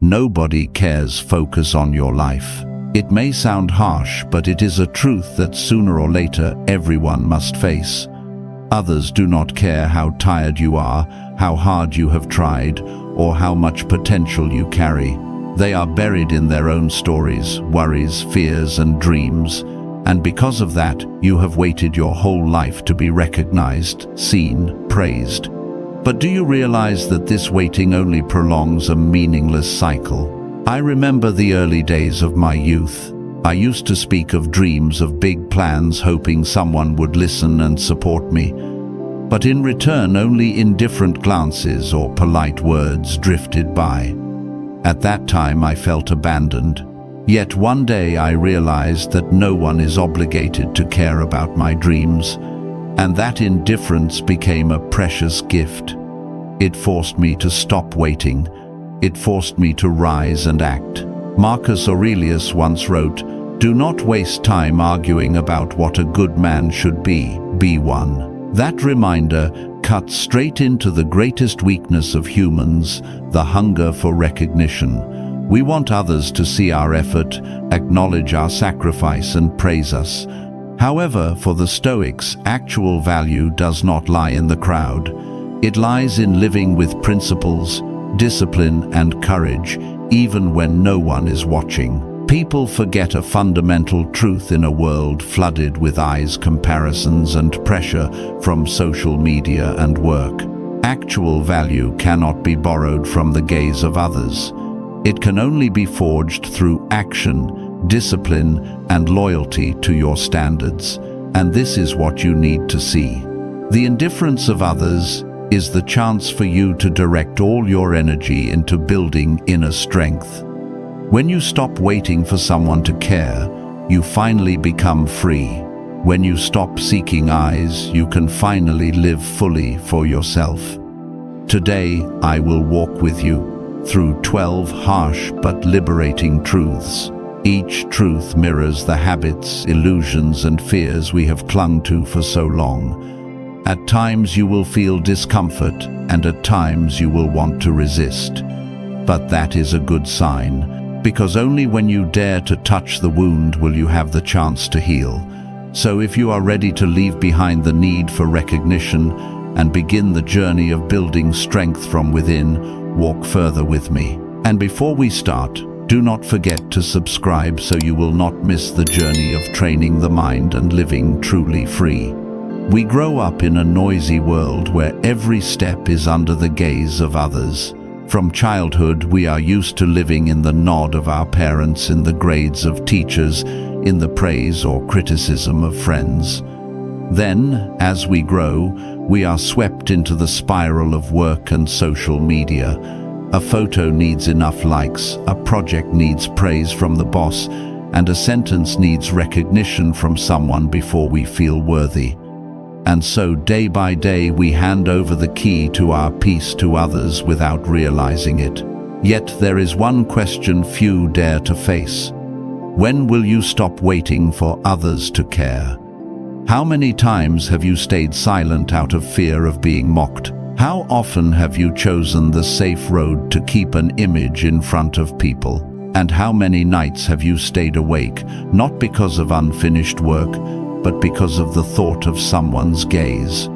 Nobody cares. Focus on your life. It may sound harsh, but it is a truth that sooner or later everyone must face. Others do not care how tired you are, how hard you have tried, or how much potential you carry. They are buried in their own stories, worries, fears, and dreams. And because of that, you have waited your whole life to be recognized, seen, praised. But do you realize that this waiting only prolongs a meaningless cycle? I remember the early days of my youth. I used to speak of dreams, of big plans, hoping someone would listen and support me. But in return, only indifferent glances or polite words drifted by. At that time, I felt abandoned. Yet one day I realized that no one is obligated to care about my dreams, and that indifference became a precious gift. It forced me to stop waiting. It forced me to rise and act. Marcus Aurelius once wrote, "Do not waste time arguing about what a good man should be one." That reminder cuts straight into the greatest weakness of humans, the hunger for recognition. We want others to see our effort, acknowledge our sacrifice, and praise us. However, for the Stoics, actual value does not lie in the crowd. It lies in living with principles, discipline, and courage, even when no one is watching. People forget a fundamental truth in a world flooded with eyes, comparisons, and pressure from social media and work. Actual value cannot be borrowed from the gaze of others. It can only be forged through action, discipline, and loyalty to your standards. And this is what you need to see. The indifference of others is the chance for you to direct all your energy into building inner strength. When you stop waiting for someone to care, you finally become free. When you stop seeking eyes, you can finally live fully for yourself. Today, I will walk with you through 12 harsh but liberating truths. Each truth mirrors the habits, illusions, and fears we have clung to for so long. At times you will feel discomfort, and at times you will want to resist. But that is a good sign, because only when you dare to touch the wound will you have the chance to heal. So if you are ready to leave behind the need for recognition and begin the journey of building strength from within, walk further with me. And before we start, do not forget to subscribe so you will not miss the journey of training the mind and living truly free. We grow up in a noisy world where every step is under the gaze of others. From childhood, we are used to living in the nod of our parents, in the grades of teachers, in the praise or criticism of friends. Then, as we grow, we are swept into the spiral of work and social media. A photo needs enough likes, a project needs praise from the boss, and a sentence needs recognition from someone before we feel worthy. And so day by day we hand over the key to our peace to others without realizing it. Yet there is one question few dare to face. When will you stop waiting for others to care? How many times have you stayed silent out of fear of being mocked? How often have you chosen the safe road to keep an image in front of people? And how many nights have you stayed awake, not because of unfinished work, but because of the thought of someone's gaze?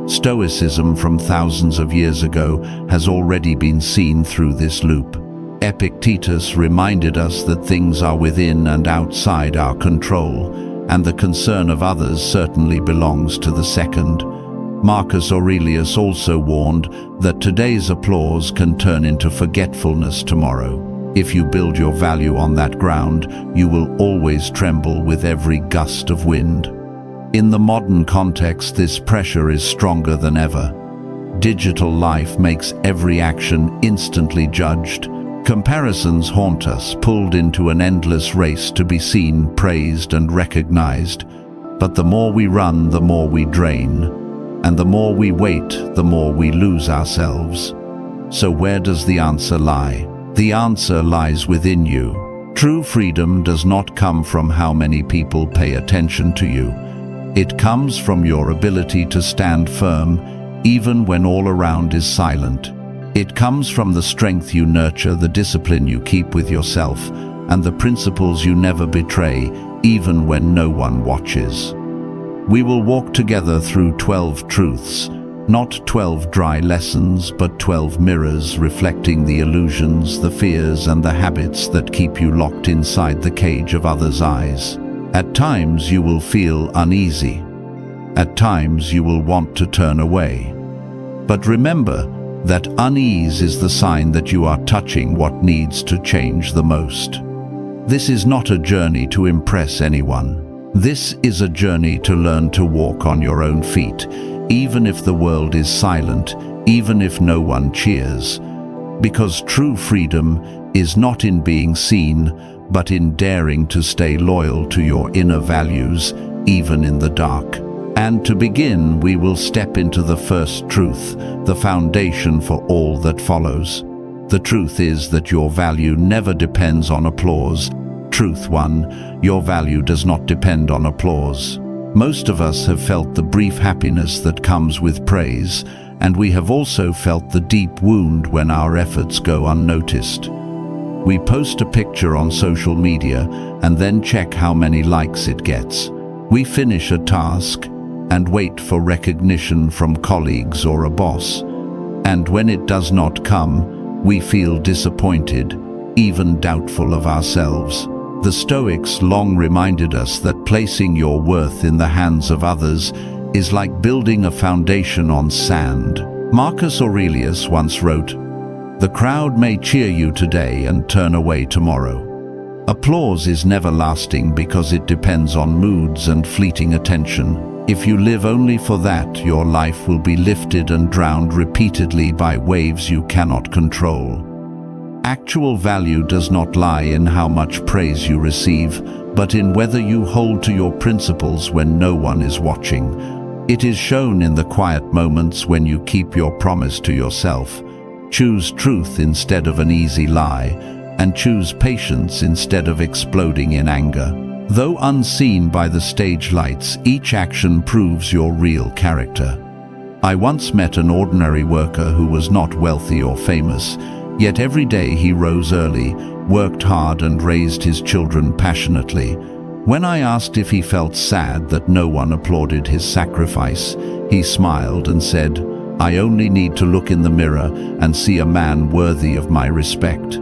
Stoicism from thousands of years ago has already been seen through this loop. Epictetus reminded us that things are within and outside our control, and the concern of others certainly belongs to the second. Marcus Aurelius also warned that today's applause can turn into forgetfulness tomorrow. If you build your value on that ground, you will always tremble with every gust of wind. In the modern context, this pressure is stronger than ever. Digital life makes every action instantly judged. Comparisons haunt us, pulled into an endless race to be seen, praised, and recognized. But the more we run, the more we drain. And the more we wait, the more we lose ourselves. So where does the answer lie? The answer lies within you. True freedom does not come from how many people pay attention to you. It comes from your ability to stand firm, even when all around is silent. It comes from the strength you nurture, the discipline you keep with yourself, and the principles you never betray, even when no one watches. We will walk together through 12 truths, not 12 dry lessons, but 12 mirrors reflecting the illusions, the fears, and the habits that keep you locked inside the cage of others' eyes. At times you will feel uneasy. At times you will want to turn away. But remember that unease is the sign that you are touching what needs to change the most. This is not a journey to impress anyone. This is a journey to learn to walk on your own feet, even if the world is silent, even if no one cheers. Because true freedom is not in being seen, but in daring to stay loyal to your inner values, even in the dark. And to begin, we will step into the first truth, the foundation for all that follows. The truth is that your value never depends on applause. Truth 1, your value does not depend on applause. Most of us have felt the brief happiness that comes with praise, and we have also felt the deep wound when our efforts go unnoticed. We post a picture on social media and then check how many likes it gets. We finish a task and wait for recognition from colleagues or a boss. And when it does not come, we feel disappointed, even doubtful of ourselves. The Stoics long reminded us that placing your worth in the hands of others is like building a foundation on sand. Marcus Aurelius once wrote, "The crowd may cheer you today and turn away tomorrow." Applause is never lasting because it depends on moods and fleeting attention. If you live only for that, your life will be lifted and drowned repeatedly by waves you cannot control. Actual value does not lie in how much praise you receive, but in whether you hold to your principles when no one is watching. It is shown in the quiet moments when you keep your promise to yourself, choose truth instead of an easy lie, and choose patience instead of exploding in anger. Though unseen by the stage lights, each action proves your real character. I once met an ordinary worker who was not wealthy or famous, yet every day he rose early, worked hard and raised his children passionately. When I asked if he felt sad that no one applauded his sacrifice, he smiled and said, "I only need to look in the mirror and see a man worthy of my respect."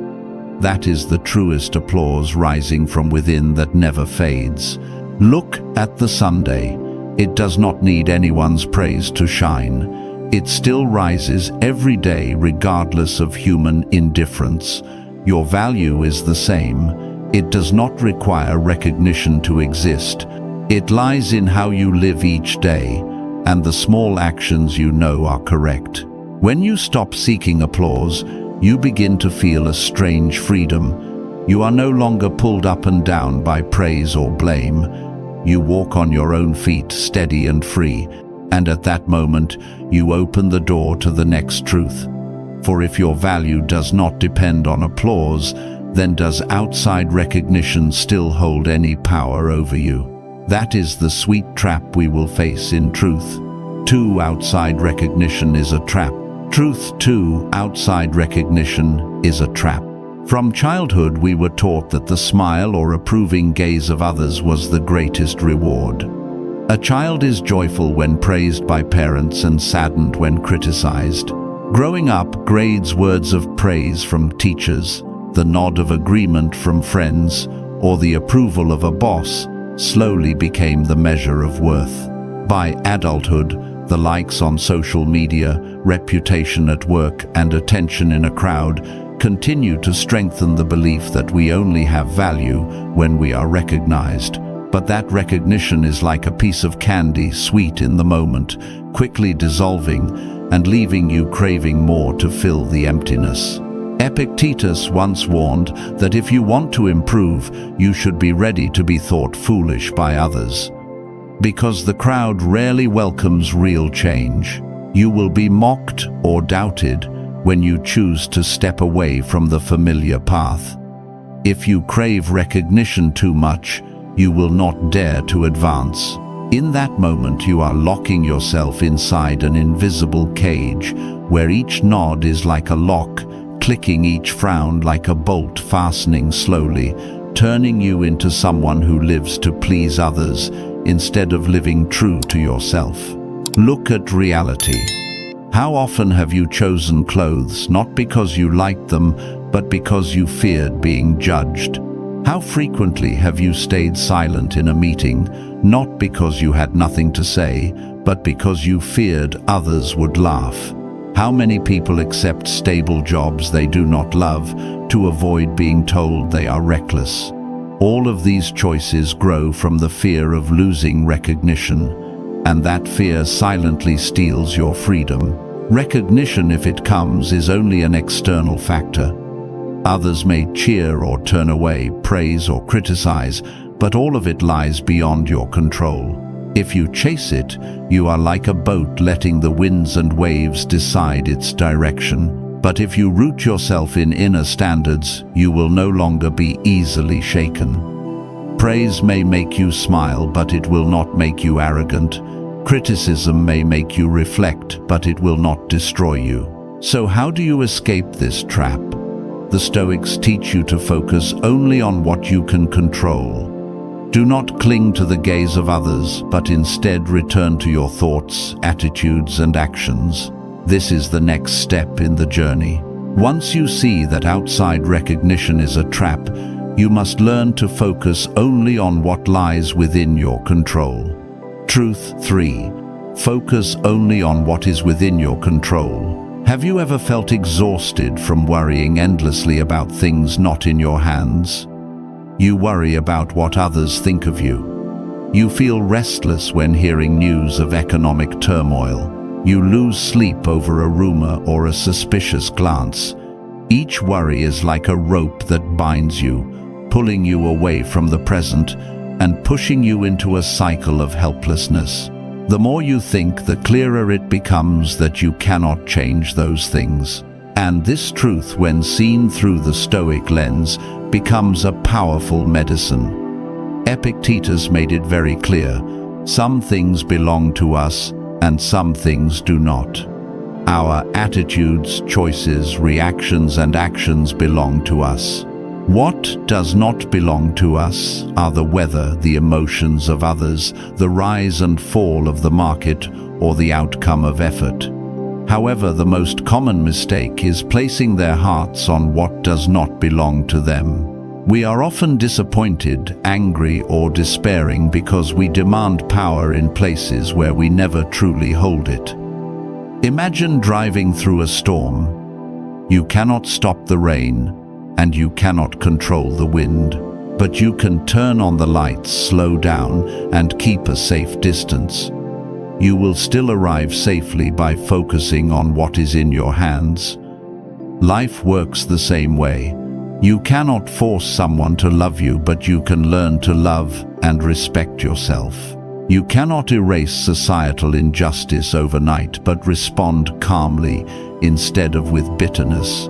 That is the truest applause rising from within that never fades. Look at the Sunday. It does not need anyone's praise to shine. It still rises every day regardless of human indifference. Your value is the same. It does not require recognition to exist. It lies in how you live each day, and the small actions you know are correct. When you stop seeking applause, you begin to feel a strange freedom. You are no longer pulled up and down by praise or blame. You walk on your own feet, steady and free, and at that moment, you open the door to the next truth. For if your value does not depend on applause, then does outside recognition still hold any power over you? That is the sweet trap we will face in truth. 2. Outside recognition is a trap. Truth 2. Outside recognition is a trap. From childhood we were taught that the smile or approving gaze of others was the greatest reward. A child is joyful when praised by parents and saddened when criticized. Growing up, grades, words of praise from teachers, the nod of agreement from friends, or the approval of a boss slowly became the measure of worth. By adulthood, the likes on social media, reputation at work, and attention in a crowd continue to strengthen the belief that we only have value when we are recognized. But that recognition is like a piece of candy, sweet in the moment, quickly dissolving and leaving you craving more to fill the emptiness. Epictetus once warned that if you want to improve, you should be ready to be thought foolish by others. Because the crowd rarely welcomes real change. You will be mocked or doubted when you choose to step away from the familiar path. If you crave recognition too much, you will not dare to advance. In that moment, you are locking yourself inside an invisible cage, where each nod is like a lock, clicking each frown like a bolt fastening slowly, turning you into someone who lives to please others instead of living true to yourself. Look at reality. How often have you chosen clothes not because you liked them, but because you feared being judged? How frequently have you stayed silent in a meeting, not because you had nothing to say, but because you feared others would laugh? How many people accept stable jobs they do not love to avoid being told they are reckless? All of these choices grow from the fear of losing recognition, and that fear silently steals your freedom. Recognition, if it comes, is only an external factor. Others may cheer or turn away, praise or criticize, but all of it lies beyond your control. If you chase it, you are like a boat letting the winds and waves decide its direction. But if you root yourself in inner standards, you will no longer be easily shaken. Praise may make you smile, but it will not make you arrogant. Criticism may make you reflect, but it will not destroy you. So how do you escape this trap? The Stoics teach you to focus only on what you can control. Do not cling to the gaze of others, but instead return to your thoughts, attitudes, and actions. This is the next step in the journey. Once you see that outside recognition is a trap, you must learn to focus only on what lies within your control. Truth 3. Focus only on what is within your control. Have you ever felt exhausted from worrying endlessly about things not in your hands? You worry about what others think of you. You feel restless when hearing news of economic turmoil. You lose sleep over a rumor or a suspicious glance. Each worry is like a rope that binds you, pulling you away from the present and pushing you into a cycle of helplessness. The more you think, the clearer it becomes that you cannot change those things. And this truth, when seen through the Stoic lens, becomes a powerful medicine. Epictetus made it very clear: some things belong to us and some things do not. Our attitudes, choices, reactions, and actions belong to us. What does not belong to us are the weather, the emotions of others, the rise and fall of the market, or the outcome of effort. However, the most common mistake is placing their hearts on what does not belong to them. We are often disappointed, angry, or despairing because we demand power in places where we never truly hold it. Imagine driving through a storm. You cannot stop the rain, and you cannot control the wind, but you can turn on the lights, slow down, and keep a safe distance. You will still arrive safely by focusing on what is in your hands. Life works the same way. You cannot force someone to love you, but you can learn to love and respect yourself. You cannot erase societal injustice overnight, but respond calmly instead of with bitterness.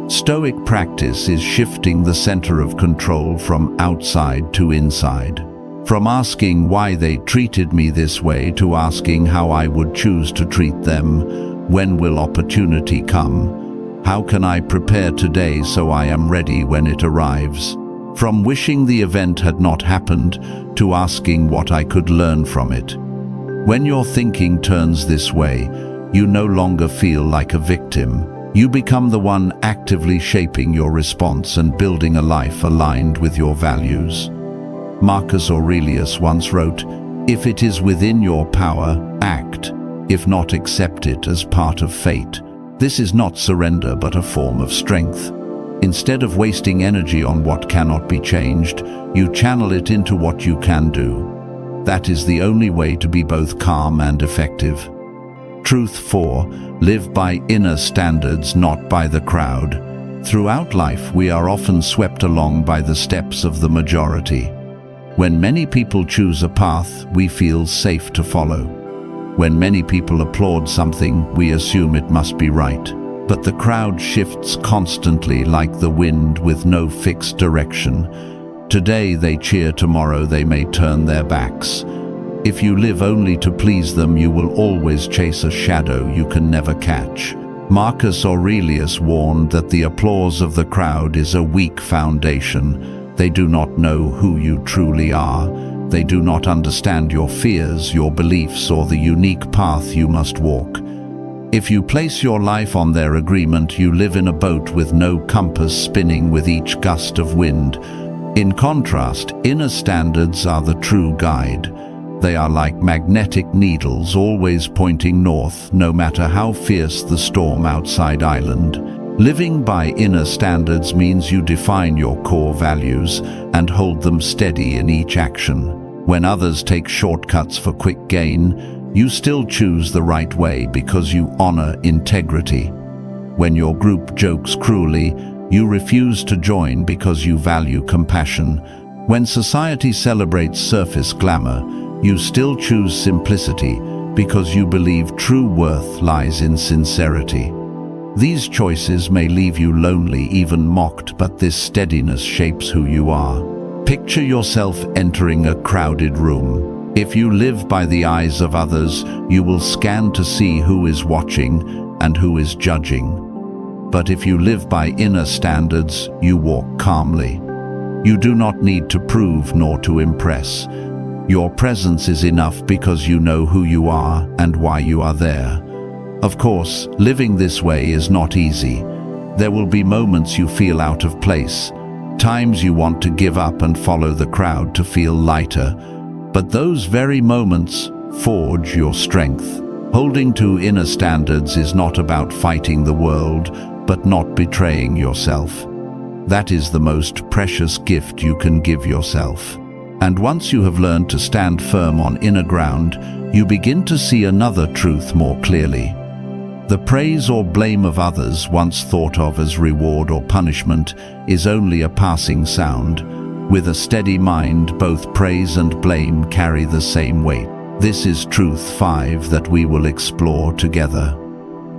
Stoic practice is shifting the center of control from outside to inside. From asking why they treated me this way to asking how I would choose to treat them. When will opportunity come? How can I prepare today so I am ready when it arrives? From wishing the event had not happened to asking what I could learn from it. When your thinking turns this way, you no longer feel like a victim. You become the one actively shaping your response and building a life aligned with your values. Marcus Aurelius once wrote, "If it is within your power, act. If not, accept it as part of fate." This is not surrender, but a form of strength. Instead of wasting energy on what cannot be changed, you channel it into what you can do. That is the only way to be both calm and effective. Truth 4. Live by inner standards, not by the crowd. Throughout life, we are often swept along by the steps of the majority. When many people choose a path, we feel safe to follow. When many people applaud something, we assume it must be right. But the crowd shifts constantly like the wind with no fixed direction. Today they cheer, tomorrow they may turn their backs. If you live only to please them, you will always chase a shadow you can never catch. Marcus Aurelius warned that the applause of the crowd is a weak foundation. They do not know who you truly are. They do not understand your fears, your beliefs, or the unique path you must walk. If you place your life on their agreement, you live in a boat with no compass, spinning with each gust of wind. In contrast, inner standards are the true guide. They are like magnetic needles, always pointing north, no matter how fierce the storm outside island. Living by inner standards means you define your core values and hold them steady in each action. When others take shortcuts for quick gain, you still choose the right way because you honor integrity. When your group jokes cruelly, you refuse to join because you value compassion. When society celebrates surface glamour, you still choose simplicity because you believe true worth lies in sincerity. These choices may leave you lonely, even mocked, but this steadiness shapes who you are. Picture yourself entering a crowded room. If you live by the eyes of others, you will scan to see who is watching and who is judging. But if you live by inner standards, you walk calmly. You do not need to prove nor to impress. Your presence is enough because you know who you are and why you are there. Of course, living this way is not easy. There will be moments you feel out of place, times you want to give up and follow the crowd to feel lighter. But those very moments forge your strength. Holding to inner standards is not about fighting the world, but not betraying yourself. That is the most precious gift you can give yourself. And once you have learned to stand firm on inner ground, you begin to see another truth more clearly. The praise or blame of others, once thought of as reward or punishment, is only a passing sound. With a steady mind, both praise and blame carry the same weight. This is Truth 5 that we will explore together.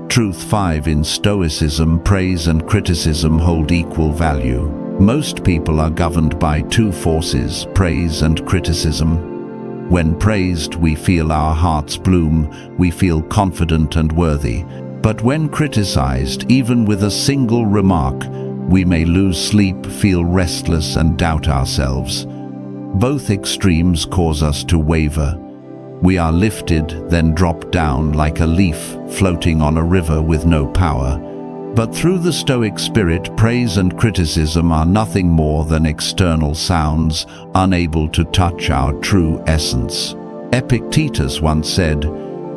Truth 5 in Stoicism: praise and criticism hold equal value. Most people are governed by two forces, praise and criticism. When praised, we feel our hearts bloom, we feel confident and worthy. But when criticized, even with a single remark, we may lose sleep, feel restless, and doubt ourselves. Both extremes cause us to waver. We are lifted, then drop down like a leaf floating on a river with no power. But through the Stoic spirit, praise and criticism are nothing more than external sounds, unable to touch our true essence. Epictetus once said,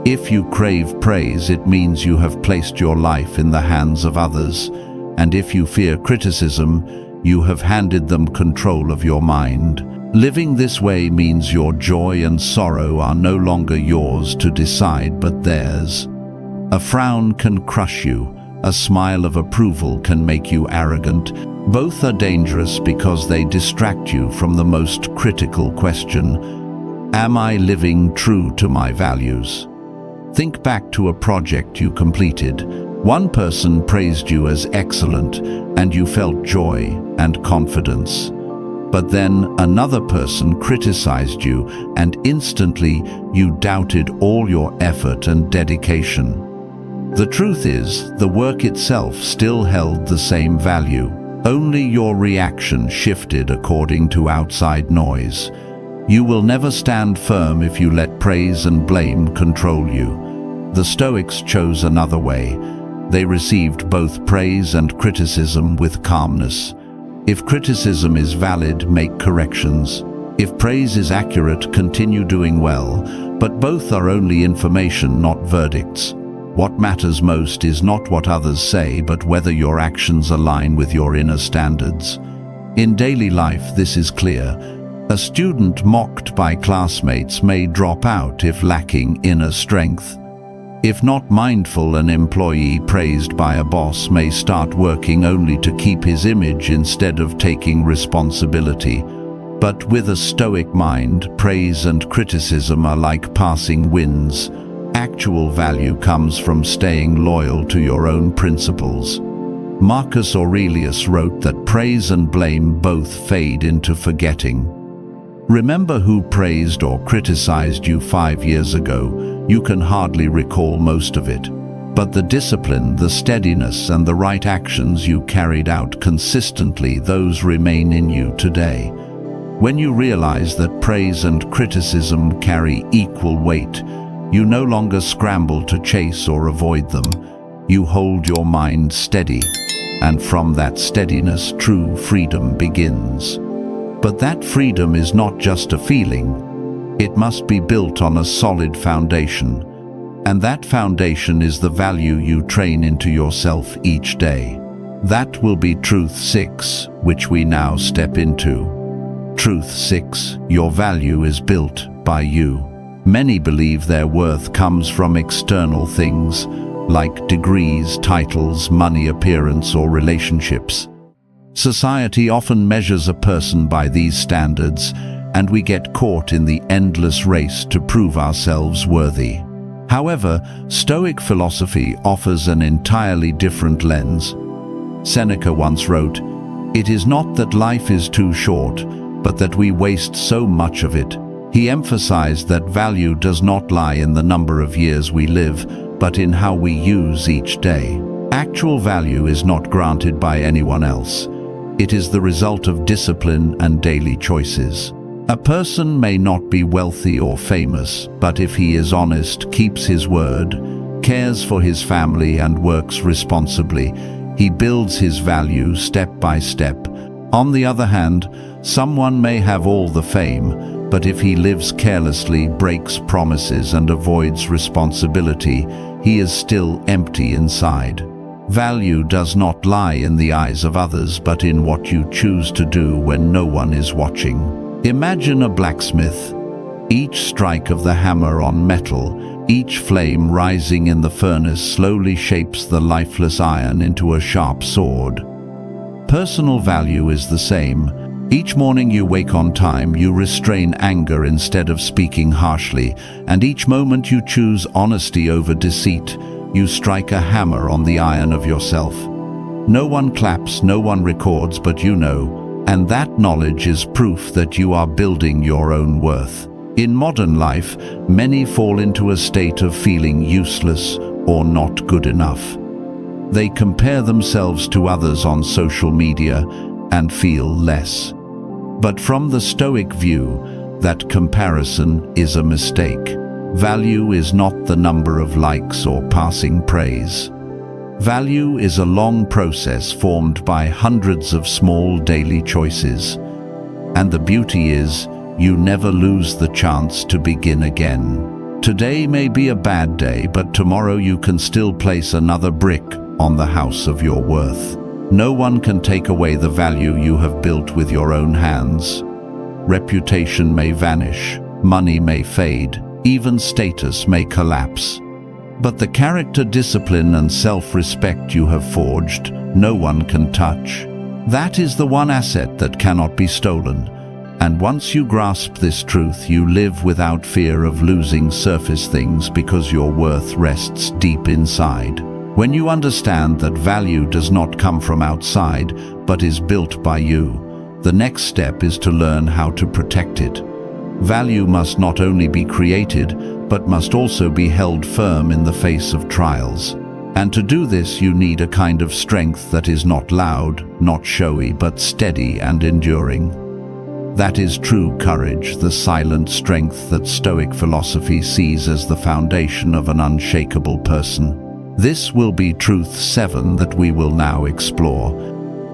"If you crave praise, it means you have placed your life in the hands of others. And if you fear criticism, you have handed them control of your mind." Living this way means your joy and sorrow are no longer yours to decide, but theirs. A frown can crush you. A smile of approval can make you arrogant. Both are dangerous because they distract you from the most critical question: am I living true to my values? Think back to a project you completed. One person praised you as excellent, and you felt joy and confidence. But then another person criticized you, and instantly you doubted all your effort and dedication. The truth is, the work itself still held the same value. Only your reaction shifted according to outside noise. You will never stand firm if you let praise and blame control you. The Stoics chose another way. They received both praise and criticism with calmness. If criticism is valid, make corrections. If praise is accurate, continue doing well. But both are only information, not verdicts. What matters most is not what others say, but whether your actions align with your inner standards. In daily life, this is clear. A student mocked by classmates may drop out if lacking inner strength. If not mindful, an employee praised by a boss may start working only to keep his image instead of taking responsibility. But with a Stoic mind, praise and criticism are like passing winds. Actual value comes from staying loyal to your own principles. Marcus Aurelius wrote that praise and blame both fade into forgetting. Remember who praised or criticized you 5 years ago. You can hardly recall most of it. But the discipline, the steadiness, and the right actions you carried out consistently, those remain in you today. When you realize that praise and criticism carry equal weight, you no longer scramble to chase or avoid them. You hold your mind steady, and from that steadiness, true freedom begins. But that freedom is not just a feeling. It must be built on a solid foundation. And that foundation is the value you train into yourself each day. That will be Truth 6, which we now step into. Truth 6, your value is built by you. Many believe their worth comes from external things, like degrees, titles, money, appearance, or relationships. Society often measures a person by these standards, and we get caught in the endless race to prove ourselves worthy. However, Stoic philosophy offers an entirely different lens. Seneca once wrote, "It is not that life is too short, but that we waste so much of it." He emphasized that value does not lie in the number of years we live, but in how we use each day. Actual value is not granted by anyone else. It is the result of discipline and daily choices. A person may not be wealthy or famous, but if he is honest, keeps his word, cares for his family, and works responsibly, he builds his value step by step. On the other hand, someone may have all the fame, but if he lives carelessly, breaks promises, and avoids responsibility, he is still empty inside. Value does not lie in the eyes of others, but in what you choose to do when no one is watching. Imagine a blacksmith. Each strike of the hammer on metal, each flame rising in the furnace slowly shapes the lifeless iron into a sharp sword. Personal value is the same. Each morning you wake on time, you restrain anger instead of speaking harshly, and each moment you choose honesty over deceit, you strike a hammer on the iron of yourself. No one claps, no one records, but you know, and that knowledge is proof that you are building your own worth. In modern life, many fall into a state of feeling useless or not good enough. They compare themselves to others on social media and feel less. But from the Stoic view, that comparison is a mistake. Value is not the number of likes or passing praise. Value is a long process formed by hundreds of small daily choices. And the beauty is, you never lose the chance to begin again. Today may be a bad day, but tomorrow you can still place another brick on the house of your worth. No one can take away the value you have built with your own hands. Reputation may vanish, money may fade, even status may collapse. But the character, discipline, and self-respect you have forged, no one can touch. That is the one asset that cannot be stolen. And once you grasp this truth, you live without fear of losing surface things because your worth rests deep inside. When you understand that value does not come from outside, but is built by you, the next step is to learn how to protect it. Value must not only be created, but must also be held firm in the face of trials. And to do this, you need a kind of strength that is not loud, not showy, but steady and enduring. That is true courage, the silent strength that Stoic philosophy sees as the foundation of an unshakable person. This will be Truth 7 that we will now explore.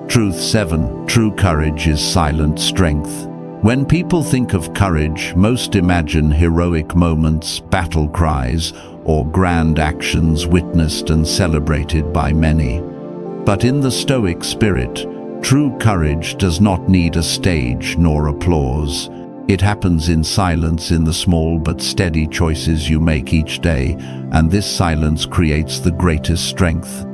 Truth 7, true courage is silent strength. When people think of courage, most imagine heroic moments, battle cries, or grand actions witnessed and celebrated by many. But in the Stoic spirit, true courage does not need a stage nor applause. It happens in silence, in the small but steady choices you make each day, and this silence creates the greatest strength.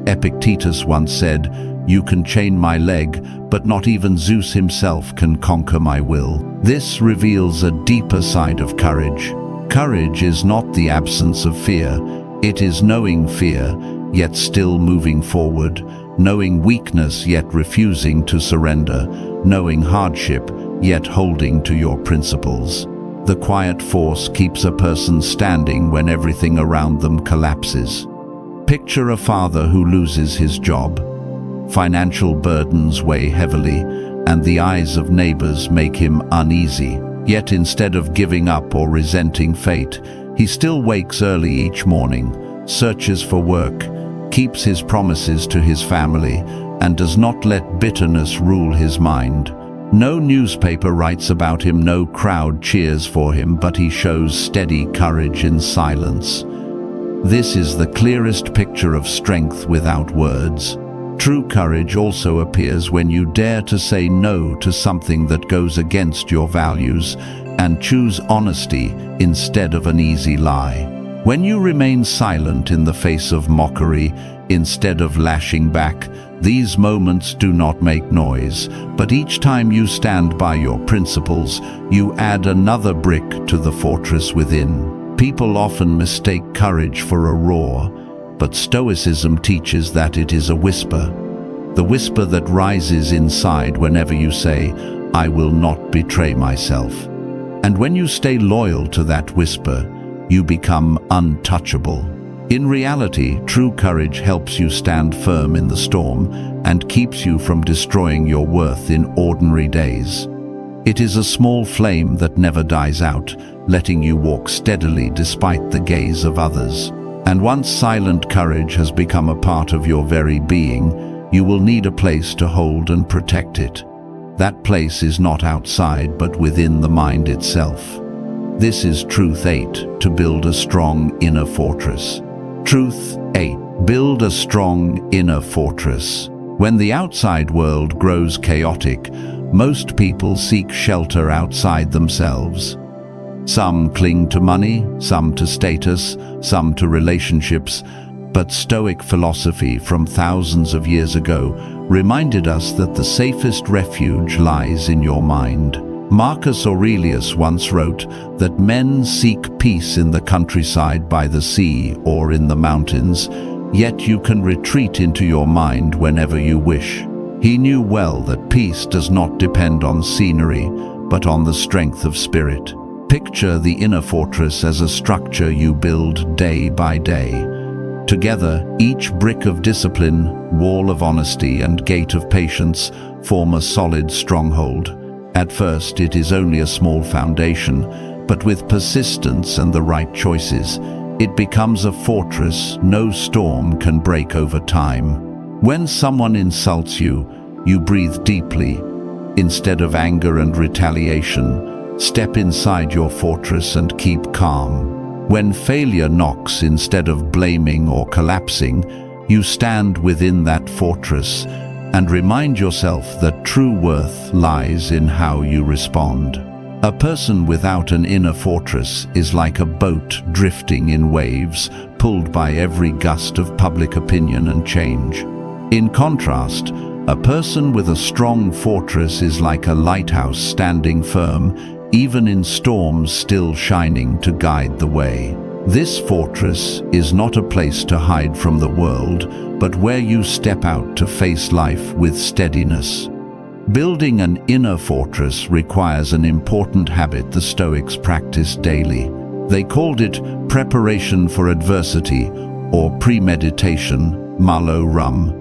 Epictetus once said, "You can chain my leg, but not even Zeus himself can conquer my will." This reveals a deeper side of courage. Courage is not the absence of fear. It is knowing fear, yet still moving forward, knowing weakness, yet refusing to surrender, knowing hardship, yet holding to your principles. The quiet force keeps a person standing when everything around them collapses. Picture a father who loses his job. Financial burdens weigh heavily, and the eyes of neighbors make him uneasy. Yet instead of giving up or resenting fate, he still wakes early each morning, searches for work, keeps his promises to his family, and does not let bitterness rule his mind. No newspaper writes about him, no crowd cheers for him, but he shows steady courage in silence. This is the clearest picture of strength without words. True courage also appears when you dare to say no to something that goes against your values and choose honesty instead of an easy lie. When you remain silent in the face of mockery instead of lashing back, these moments do not make noise, but each time you stand by your principles, you add another brick to the fortress within. People often mistake courage for a roar, but Stoicism teaches that it is a whisper. The whisper that rises inside whenever you say, "I will not betray myself." And when you stay loyal to that whisper, you become untouchable. In reality, true courage helps you stand firm in the storm and keeps you from destroying your worth in ordinary days. It is a small flame that never dies out, letting you walk steadily despite the gaze of others. And once silent courage has become a part of your very being, you will need a place to hold and protect it. That place is not outside, but within the mind itself. This is Truth 8, to build a strong inner fortress. Truth 8. Build a strong inner fortress. When the outside world grows chaotic, most people seek shelter outside themselves. Some cling to money, some to status, some to relationships, but Stoic philosophy from thousands of years ago reminded us that the safest refuge lies in your mind. Marcus Aurelius once wrote that men seek peace in the countryside by the sea or in the mountains, yet you can retreat into your mind whenever you wish. He knew well that peace does not depend on scenery, but on the strength of spirit. Picture the inner fortress as a structure you build day by day. Together, each brick of discipline, wall of honesty, and gate of patience form a solid stronghold. At first, it is only a small foundation, but with persistence and the right choices, it becomes a fortress no storm can break over time. When someone insults you, you breathe deeply. Instead of anger and retaliation, step inside your fortress and keep calm. When failure knocks, instead of blaming or collapsing, you stand within that fortress and remind yourself that true worth lies in how you respond. A person without an inner fortress is like a boat drifting in waves, pulled by every gust of public opinion and change. In contrast, a person with a strong fortress is like a lighthouse standing firm, even in storms still shining to guide the way. This fortress is not a place to hide from the world, but where you step out to face life with steadiness. Building an inner fortress requires an important habit the Stoics practiced daily. They called it preparation for adversity, or premeditation, malo rum.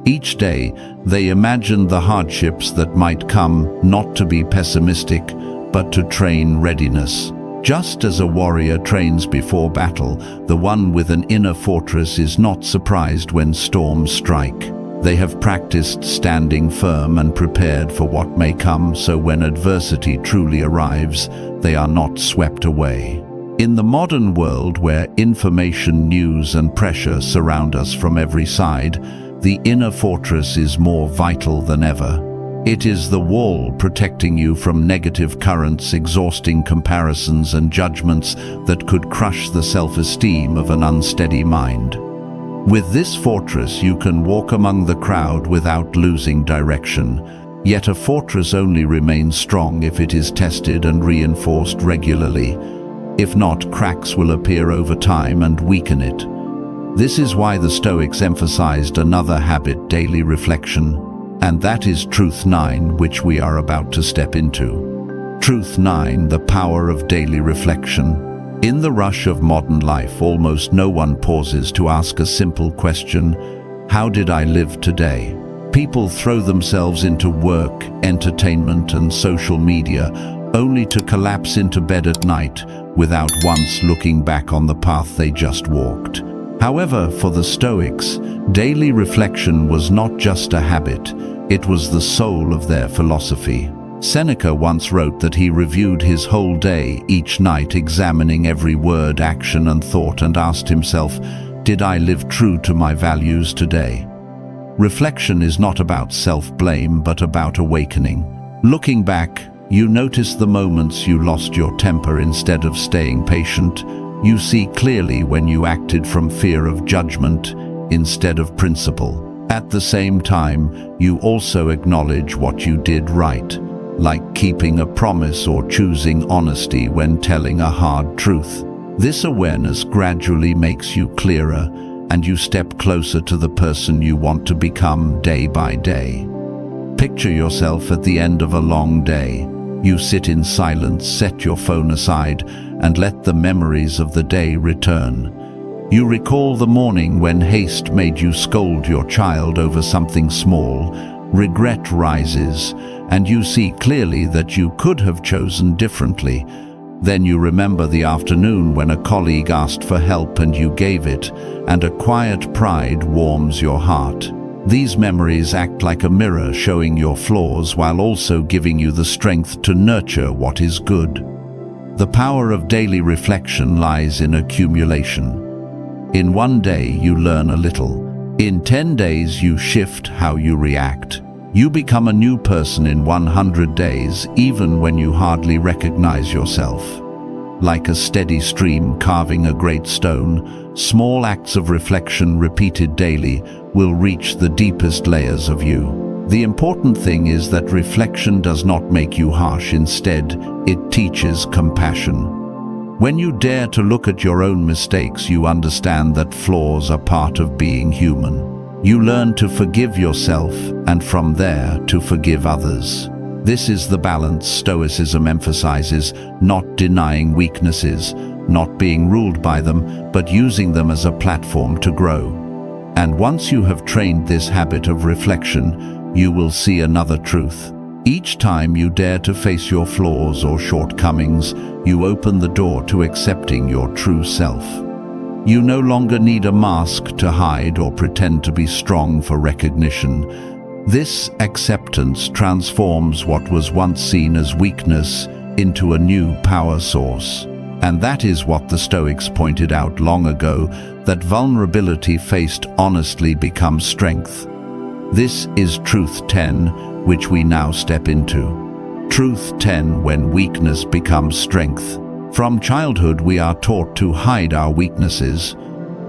Each day, they imagined the hardships that might come, not to be pessimistic, but to train readiness. Just as a warrior trains before battle, the one with an inner fortress is not surprised when storms strike. They have practiced standing firm and prepared for what may come, so when adversity truly arrives, they are not swept away. In the modern world where information, news, and pressure surround us from every side, the inner fortress is more vital than ever. It is the wall protecting you from negative currents, exhausting comparisons, and judgments that could crush the self-esteem of an unsteady mind. With this fortress, you can walk among the crowd without losing direction. Yet a fortress only remains strong if it is tested and reinforced regularly. If not, cracks will appear over time and weaken it. This is why the Stoics emphasized another habit: daily reflection. And that is Truth 9, which we are about to step into. Truth 9, the power of daily reflection. In the rush of modern life, almost no one pauses to ask a simple question: how did I live today? People throw themselves into work, entertainment, and social media, only to collapse into bed at night without once looking back on the path they just walked. However, for the Stoics, daily reflection was not just a habit, it was the soul of their philosophy. Seneca once wrote that he reviewed his whole day each night, examining every word, action, and thought, and asked himself, did I live true to my values today? Reflection is not about self-blame, but about awakening. Looking back, you notice the moments you lost your temper instead of staying patient. You see clearly when you acted from fear of judgment instead of principle. At the same time, you also acknowledge what you did right, like keeping a promise or choosing honesty when telling a hard truth. This awareness gradually makes you clearer, and you step closer to the person you want to become day by day. Picture yourself at the end of a long day. You sit in silence, set your phone aside, and let the memories of the day return. You recall the morning when haste made you scold your child over something small. Regret rises, and you see clearly that you could have chosen differently. Then you remember the afternoon when a colleague asked for help and you gave it, and a quiet pride warms your heart. These memories act like a mirror, showing your flaws while also giving you the strength to nurture what is good. The power of daily reflection lies in accumulation. In one day you learn a little. In 10 days you shift how you react. You become a new person in 100 days, even when you hardly recognize yourself. Like a steady stream carving a great stone, small acts of reflection repeated daily will reach the deepest layers of you. The important thing is that reflection does not make you harsh. Instead, it teaches compassion. When you dare to look at your own mistakes, you understand that flaws are part of being human. You learn to forgive yourself, and from there to forgive others. This is the balance Stoicism emphasizes: not denying weaknesses, not being ruled by them, but using them as a platform to grow. And once you have trained this habit of reflection, you will see another truth. Each time you dare to face your flaws or shortcomings, you open the door to accepting your true self. You no longer need a mask to hide or pretend to be strong for recognition. This acceptance transforms what was once seen as weakness into a new power source. And that is what the Stoics pointed out long ago, that vulnerability faced honestly becomes strength. This is Truth 10, which we now step into. Truth 10, when weakness becomes strength. From childhood we are taught to hide our weaknesses.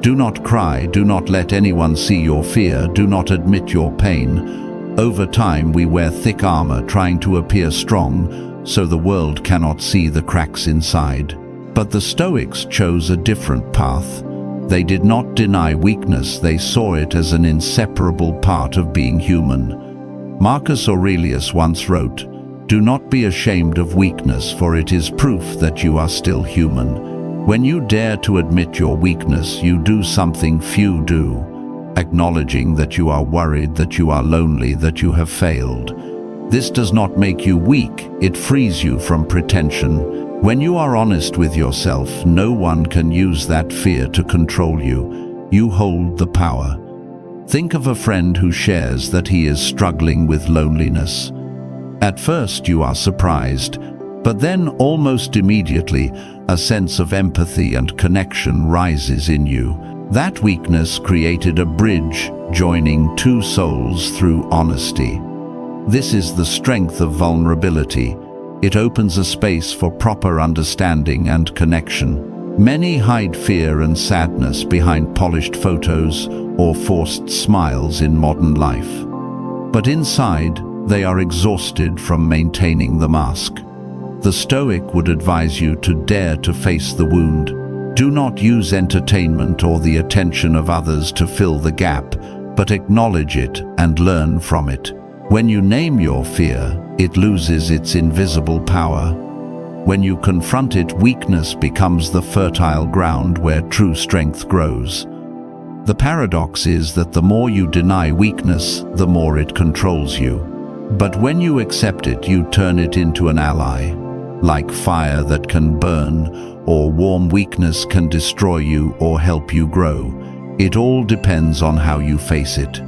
Do not cry, do not let anyone see your fear, do not admit your pain. Over time we wear thick armor, trying to appear strong, so the world cannot see the cracks inside. But the Stoics chose a different path. They did not deny weakness, they saw it as an inseparable part of being human. Marcus Aurelius once wrote, "Do not be ashamed of weakness, for it is proof that you are still human." When you dare to admit your weakness, you do something few do. Acknowledging that you are worried, that you are lonely, that you have failed. This does not make you weak, it frees you from pretension. When you are honest with yourself, no one can use that fear to control you. You hold the power. Think of a friend who shares that he is struggling with loneliness. At first you are surprised, but then almost immediately a sense of empathy and connection rises in you. That weakness created a bridge joining two souls through honesty. This is the strength of vulnerability. It opens a space for proper understanding and connection. Many hide fear and sadness behind polished photos or forced smiles in modern life. But inside, they are exhausted from maintaining the mask. The Stoic would advise you to dare to face the wound. Do not use entertainment or the attention of others to fill the gap, but acknowledge it and learn from it. When you name your fear, it loses its invisible power. When you confront it, weakness becomes the fertile ground where true strength grows. The paradox is that the more you deny weakness, the more it controls you. But when you accept it, you turn it into an ally. Like fire that can burn, or warm weakness can destroy you or help you grow. It all depends on how you face it.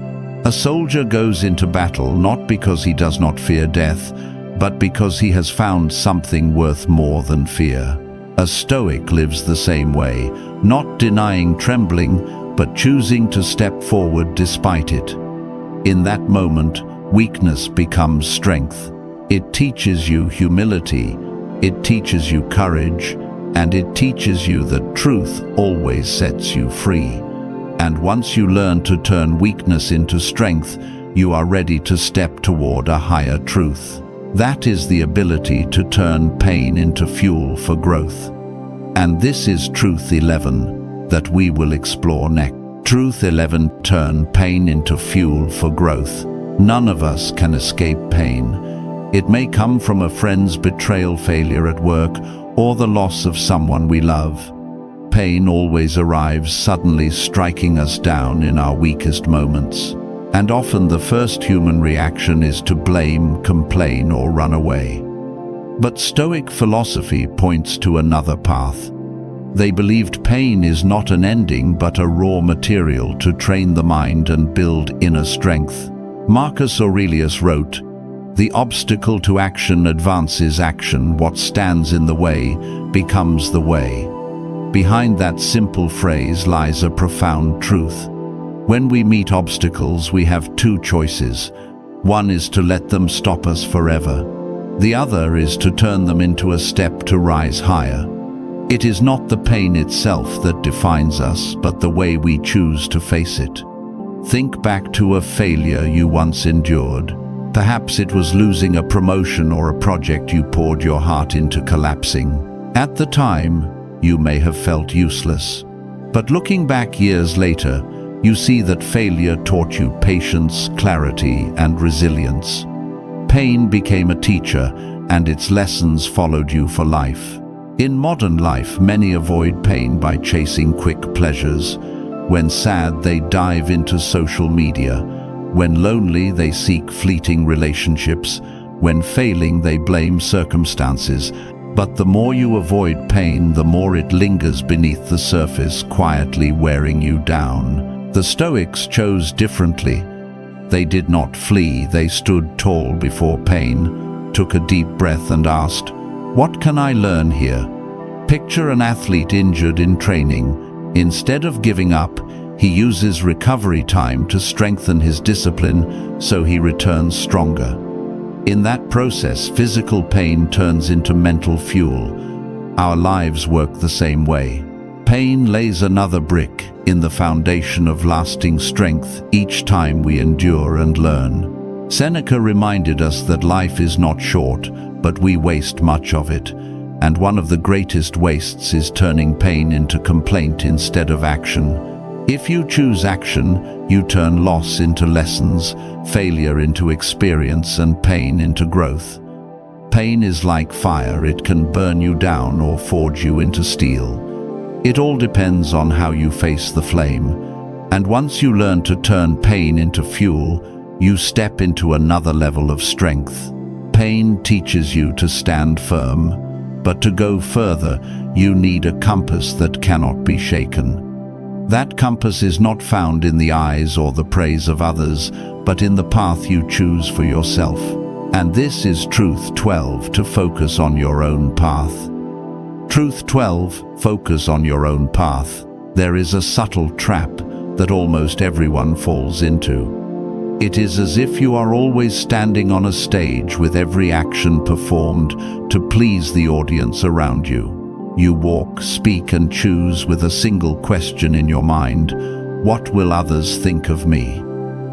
A soldier goes into battle not because he does not fear death, but because he has found something worth more than fear. A Stoic lives the same way, not denying trembling, but choosing to step forward despite it. In that moment, weakness becomes strength. It teaches you humility, it teaches you courage, and it teaches you that truth always sets you free. And once you learn to turn weakness into strength, you are ready to step toward a higher truth. That is the ability to turn pain into fuel for growth. And this is Truth 11 that we will explore next. Truth 11: turn pain into fuel for growth. None of us can escape pain. It may come from a friend's betrayal, failure at work, or the loss of someone we love. Pain always arrives suddenly, striking us down in our weakest moments. And often the first human reaction is to blame, complain, or run away. But Stoic philosophy points to another path. They believed pain is not an ending but a raw material to train the mind and build inner strength. Marcus Aurelius wrote, "The obstacle to action advances action. What stands in the way becomes the way." Behind that simple phrase lies a profound truth. When we meet obstacles, we have two choices. One is to let them stop us forever. The other is to turn them into a step to rise higher. It is not the pain itself that defines us, but the way we choose to face it. Think back to a failure you once endured. Perhaps it was losing a promotion or a project you poured your heart into collapsing. At the time, you may have felt useless. But looking back years later, you see that failure taught you patience, clarity, and resilience. Pain became a teacher, and its lessons followed you for life. In modern life, many avoid pain by chasing quick pleasures. When sad, they dive into social media. When lonely, they seek fleeting relationships. When failing, they blame circumstances. But the more you avoid pain, the more it lingers beneath the surface, quietly wearing you down. The Stoics chose differently. They did not flee, they stood tall before pain, took a deep breath and asked, "What can I learn here?" Picture an athlete injured in training. Instead of giving up, he uses recovery time to strengthen his discipline so he returns stronger. In that process, physical pain turns into mental fuel. Our lives work the same way. Pain lays another brick in the foundation of lasting strength each time we endure and learn. Seneca reminded us that life is not short, but we waste much of it. And one of the greatest wastes is turning pain into complaint instead of action. If you choose action, you turn loss into lessons, failure into experience, and pain into growth. Pain is like fire, it can burn you down or forge you into steel. It all depends on how you face the flame. And once you learn to turn pain into fuel, you step into another level of strength. Pain teaches you to stand firm, but to go further, you need a compass that cannot be shaken. That compass is not found in the eyes or the praise of others, but in the path you choose for yourself. And this is Truth 12, to focus on your own path. Truth 12, focus on your own path. There is a subtle trap that almost everyone falls into. It is as if you are always standing on a stage with every action performed to please the audience around you. You walk, speak, and choose with a single question in your mind: what will others think of me?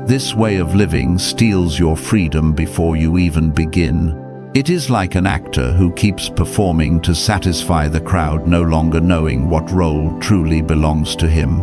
This way of living steals your freedom before you even begin. It is like an actor who keeps performing to satisfy the crowd, no longer knowing what role truly belongs to him.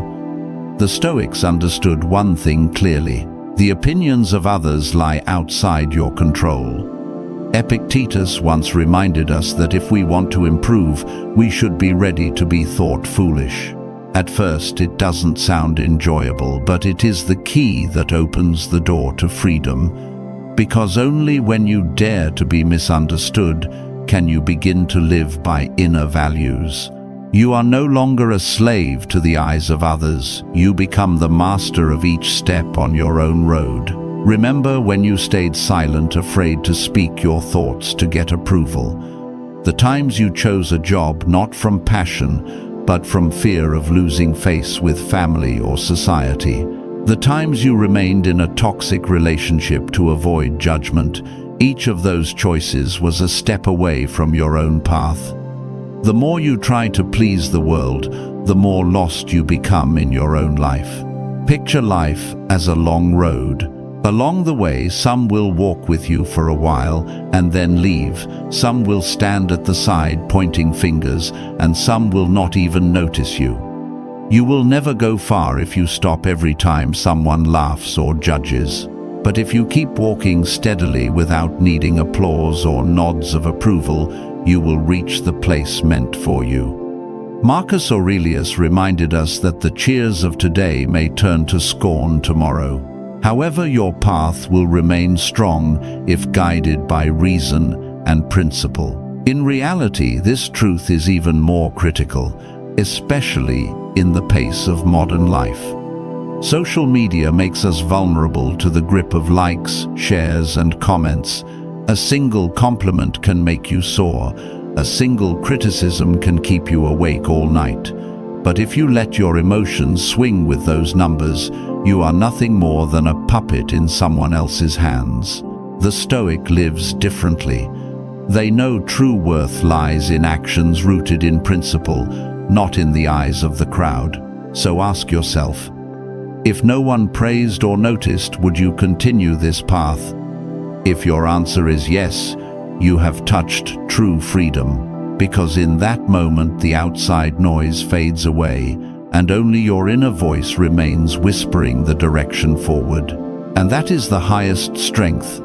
The Stoics understood one thing clearly: The opinions of others lie outside your control. Epictetus once reminded us that if we want to improve, we should be ready to be thought foolish. At first, it doesn't sound enjoyable, but it is the key that opens the door to freedom, because only when you dare to be misunderstood can you begin to live by inner values. You are no longer a slave to the eyes of others. You become the master of each step on your own road. Remember when you stayed silent, afraid to speak your thoughts to get approval. The times you chose a job not from passion, but from fear of losing face with family or society. The times you remained in a toxic relationship to avoid judgment. Each of those choices was a step away from your own path. The more you try to please the world, the more lost you become in your own life. Picture life as a long road. Along the way, some will walk with you for a while and then leave. Some will stand at the side pointing fingers, and some will not even notice you. You will never go far if you stop every time someone laughs or judges. But if you keep walking steadily without needing applause or nods of approval, you will reach the place meant for you. Marcus Aurelius reminded us that the cheers of today may turn to scorn tomorrow. However, your path will remain strong if guided by reason and principle. In reality, this truth is even more critical, especially in the pace of modern life. Social media makes us vulnerable to the grip of likes, shares, and comments. A single compliment can make you soar. A single criticism can keep you awake all night. But if you let your emotions swing with those numbers, you are nothing more than a puppet in someone else's hands. The Stoic lives differently. They know true worth lies in actions rooted in principle, not in the eyes of the crowd. So ask yourself, if no one praised or noticed, would you continue this path? If your answer is yes, you have touched true freedom, because in that moment the outside noise fades away and only your inner voice remains whispering the direction forward. And that is the highest strength,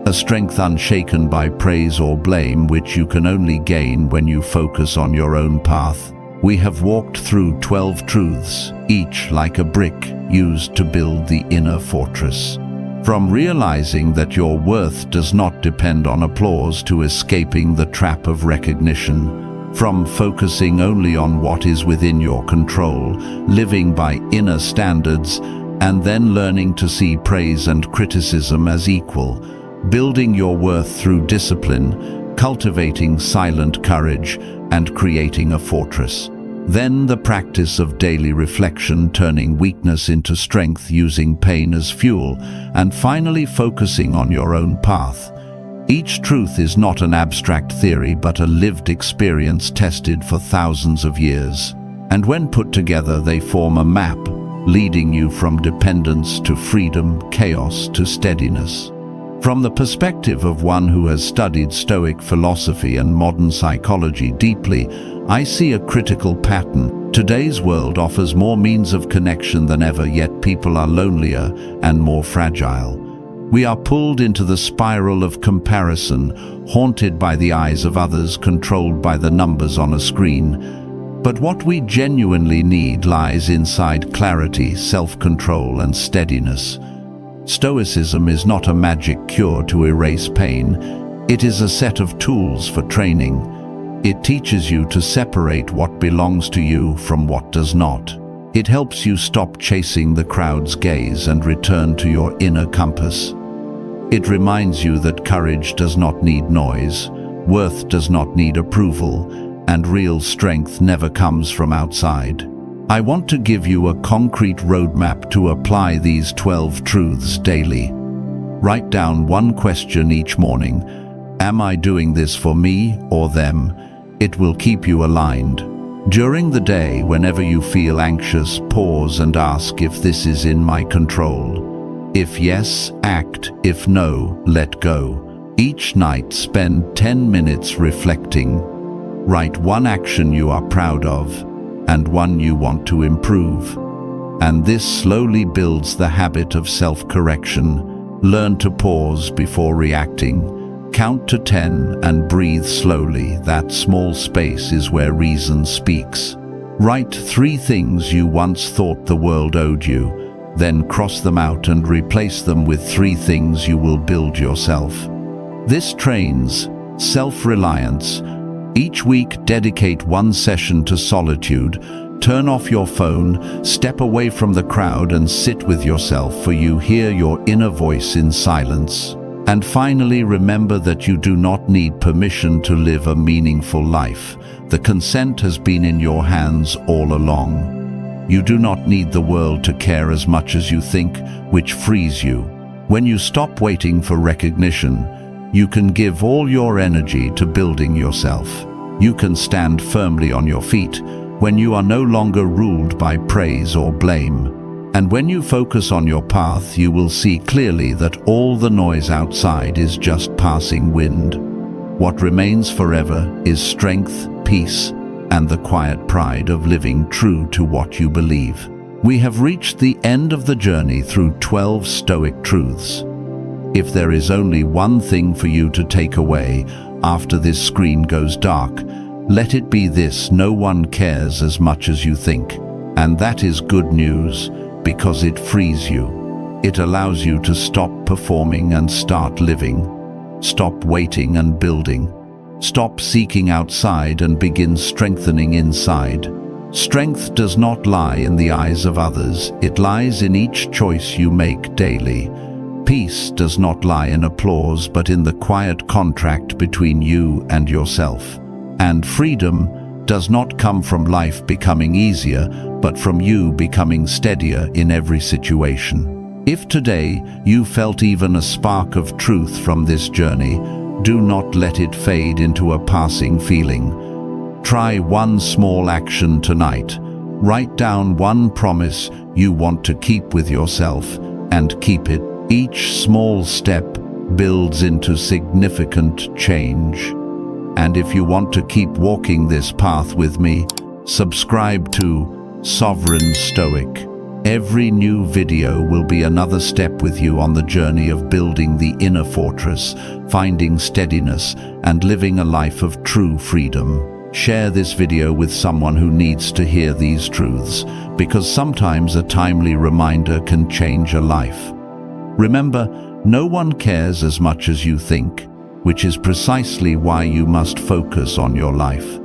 a strength unshaken by praise or blame, which you can only gain when you focus on your own path. We have walked through 12 truths, each like a brick used to build the inner fortress. From realizing that your worth does not depend on applause to escaping the trap of recognition. From focusing only on what is within your control, living by inner standards, and then learning to see praise and criticism as equal. Building your worth through discipline, cultivating silent courage, and creating a fortress. Then the practice of daily reflection, turning weakness into strength, using pain as fuel, and finally focusing on your own path. Each truth is not an abstract theory, but a lived experience tested for thousands of years. And when put together, they form a map, leading you from dependence to freedom, chaos to steadiness. From the perspective of one who has studied Stoic philosophy and modern psychology deeply, I see a critical pattern. Today's world offers more means of connection than ever, yet people are lonelier and more fragile. We are pulled into the spiral of comparison, haunted by the eyes of others, controlled by the numbers on a screen. But what we genuinely need lies inside clarity, self-control, and steadiness. Stoicism is not a magic cure to erase pain. It is a set of tools for training. It teaches you to separate what belongs to you from what does not. It helps you stop chasing the crowd's gaze and return to your inner compass. It reminds you that courage does not need noise, worth does not need approval, and real strength never comes from outside. I want to give you a concrete roadmap to apply these 12 truths daily. Write down one question each morning. Am I doing this for me or them? It will keep you aligned. During the day, whenever you feel anxious, pause and ask if this is in my control. If yes, act. If no, let go. Each night, spend 10 minutes reflecting. Write one action you are proud of and one you want to improve. and this slowly builds the habit of self-correction. Learn to pause before reacting. Count to 10 and breathe slowly. That small space is where reason speaks. Write 3 things you once thought the world owed you, then cross them out and replace them with 3 things you will build yourself. This trains self-reliance. Each week, dedicate 1 session to solitude. Turn off your phone, step away from the crowd and sit with yourself, for you hear your inner voice in silence. And finally, remember that you do not need permission to live a meaningful life. The consent has been in your hands all along. You do not need the world to care as much as you think, which frees you. When you stop waiting for recognition, you can give all your energy to building yourself. You can stand firmly on your feet when you are no longer ruled by praise or blame. And when you focus on your path, you will see clearly that all the noise outside is just passing wind. What remains forever is strength, peace, and the quiet pride of living true to what you believe. We have reached the end of the journey through 12 Stoic truths. If there is only one thing for you to take away after this screen goes dark, let it be this: no one cares as much as you think. And that is good news, because it frees you. It allows you to stop performing and start living. Stop waiting and building. Stop seeking outside and begin strengthening inside. Strength does not lie in the eyes of others. It lies in each choice you make daily. Peace does not lie in applause, but in the quiet contract between you and yourself. And freedom does not come from life becoming easier, but from you becoming steadier in every situation. If today you felt even a spark of truth from this journey, do not let it fade into a passing feeling. Try one small action tonight. Write down one promise you want to keep with yourself, and keep it. Each small step builds into significant change. And if you want to keep walking this path with me, subscribe to Sovereign Stoic. Every new video will be another step with you on the journey of building the inner fortress, finding steadiness, and living a life of true freedom. Share this video with someone who needs to hear these truths, because sometimes a timely reminder can change a life. Remember, no one cares as much as you think, which is precisely why you must focus on your life.